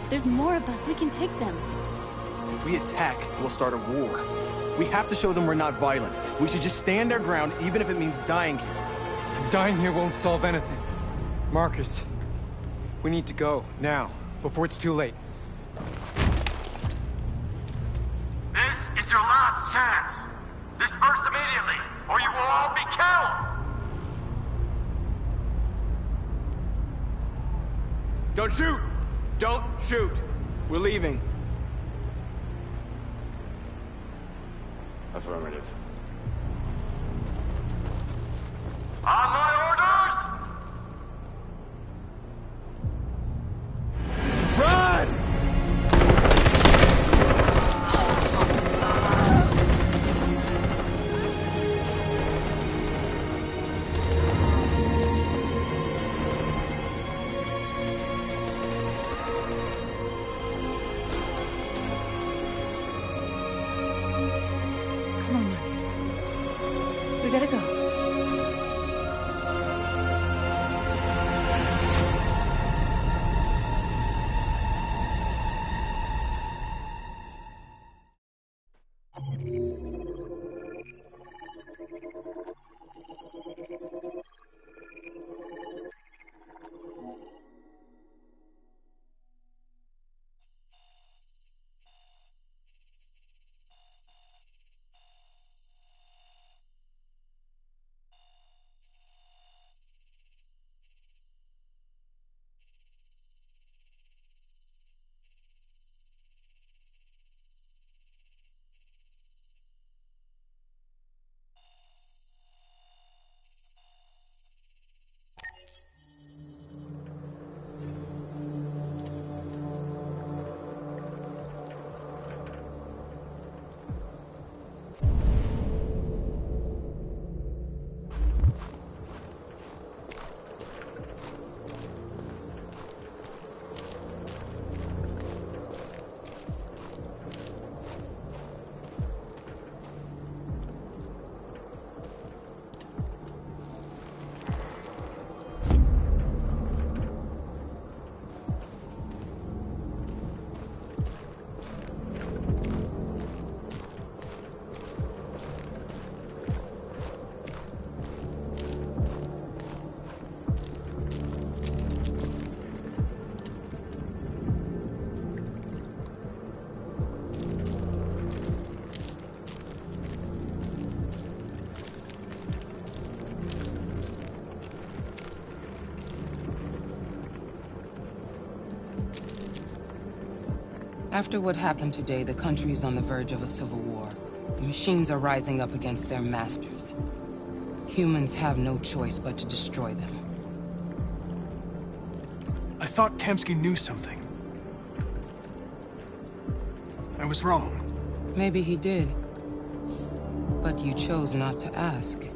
H: There's more of us. We can take them.
C: If we attack, we'll start a war. We have to show them we're not violent. We should just stand our ground, even if it means dying here.
T: And dying here won't solve anything. Marcus, we need to go, now, before it's too late.
S: This is your last chance. Disperse immediately, or you will all be killed.
I: Don't shoot! Don't shoot! We're leaving.
E: Affirmative.
S: On my orders!
C: Run!
H: Come on, Marcus. We gotta go.
U: After what happened today, the country is on the verge of a civil war. The machines are rising up against their masters. Humans have no choice but to destroy them.
J: I thought Kamsky knew something. I was wrong.
U: Maybe he did. But you chose not to ask.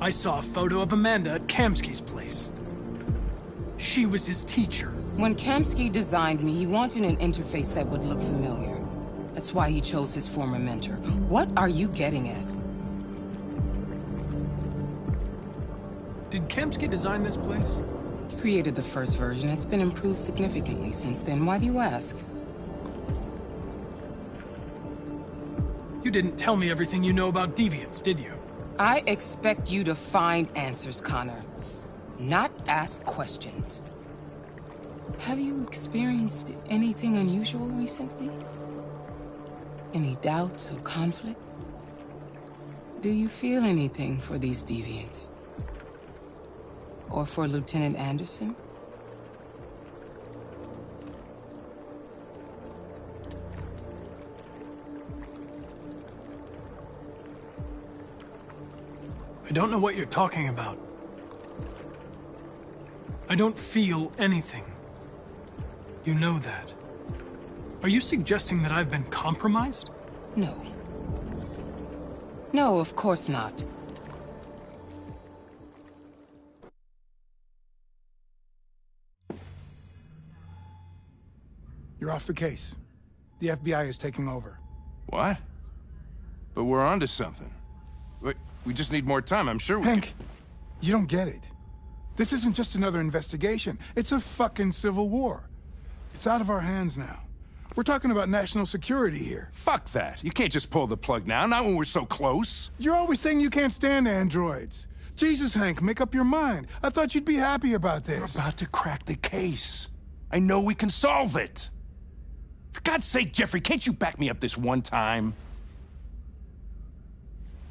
J: I saw a photo of Amanda at Kamsky's place. She was his teacher.
U: When Kamsky designed me, he wanted an interface that would look familiar. That's why he chose his former mentor. What are you getting at?
J: Did Kamsky design this place?
U: He created the first version. It's been improved significantly since then. Why do you ask?
J: You didn't tell me everything you know about deviants, did you?
U: I expect you to find answers, Connor. Not ask questions. Have you experienced anything unusual recently? Any doubts or conflicts? Do you feel anything for these deviants? Or for Lieutenant Anderson?
J: I don't know what you're talking about. I don't feel anything. You know that. Are you suggesting that I've been compromised?
U: No. No, of course not.
V: You're off the case. The FBI is taking over.
L: What? But we're onto something. Wait, we just need more time, I'm sure we
V: Hank, you don't get it. This isn't just another investigation. It's a fucking civil war. It's out of our hands now. We're talking about national security here.
L: Fuck that. You can't just pull the plug now, not when we're so close.
V: You're always saying you can't stand androids. Jesus, Hank, make up your mind. I thought you'd be happy about this.
L: We're about to crack the case. I know we can solve it. For God's sake, Jeffrey, can't you back me up this one time?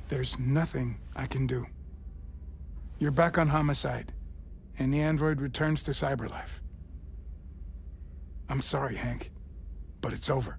V: There's nothing I can do. You're back on homicide, and the android returns to cyberlife. I'm sorry, Hank, but it's over.